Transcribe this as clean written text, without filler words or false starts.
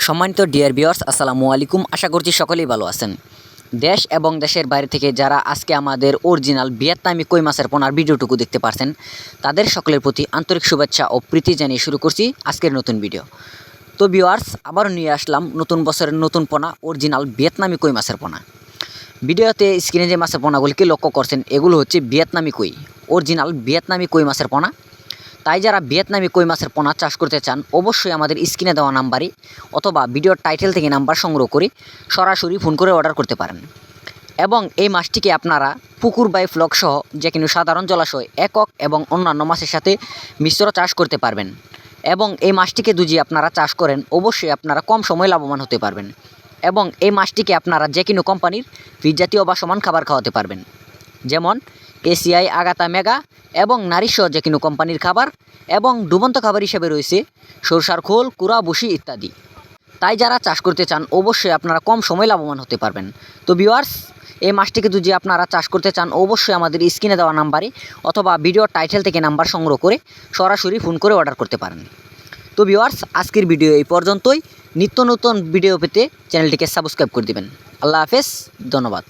সম্মানিত dear viewers, আসসালামু আলাইকুম। আশা করছি সকলেই ভালো আছেন। দেশ এবং দেশের বাইরে থেকে যারা আজকে আমাদের অরিজিনাল ভিয়েতনামি কই মাছের পোনার ভিডিওটুকু দেখতে পারছেন, তাদের সকলের প্রতি আন্তরিক শুভেচ্ছা ও প্রীতি জানিয়ে শুরু করছি আজকের নতুন ভিডিও। তো ভিউয়ার্স, আবারও নিয়ে আসলাম নতুন বছরের নতুন পোনা, অরিজিনাল ভিয়েতনামি কই মাছের পোনা। ভিডিওতে স্ক্রিনে যে মাছের পোনাগুলিকে লক্ষ্য করছেন, এগুলো হচ্ছে ভিয়েতনামি কই, অরিজিনাল ভিয়েতনামি কই মাছের পোনা। তাই যারা ভিয়েতনামি কই মাছের পোনা চাষ করতে চান, অবশ্যই আমাদের স্ক্রিনে দেওয়া নাম্বারে অথবা ভিডিওর টাইটেল থেকে নাম্বার সংগ্রহ করে সরাসরি ফোন করে অর্ডার করতে পারেন। এবং এই মাছটিকে আপনারা পুকুর বাই ফ্লক সহ যে কোনো সাধারণ জলাশয়, একক এবং অন্যান্য মাছের সাথে মিশ্র চাষ করতে পারবেন। এবং এই মাছটিকে যদি আপনারা চাষ করেন, অবশ্যই আপনারা কম সময়ে লাভবান হতে পারবেন। এবং এই মাছটিকে আপনারা যে কোনো কোম্পানির ফিড জাতীয় বা সমান খাবার খাওয়াতে পারবেন, যেমন এসিআই, আগাতা, মেগা এবং নারিশ যে কোনো কোম্পানির খাবার, এবং ডুবন্ত খাবার হিসেবে রয়েছে সরষার খোল, কুড়া, বসি ইত্যাদি। তাই যারা চাষ করতে চান, অবশ্যই আপনারা কম সময়ে লাভবান হতে পারবেন। তো ভিউয়ার্স, এই মাছটিকে যদি আপনারা চাষ করতে চান, অবশ্যই আমাদের স্ক্রিনে দেওয়া নাম্বারে অথবা ভিডিওর টাইটেল থেকে নাম্বার সংগ্রহ করে সরাসরি ফোন করে অর্ডার করতে পারেন। তো ভিউয়ার্স, আজকের ভিডিও এই পর্যন্তই। নিত্য নতুন ভিডিও পেতে চ্যানেলটিকে সাবস্ক্রাইব করে দিবেন। আল্লাহ হাফেজ, ধন্যবাদ।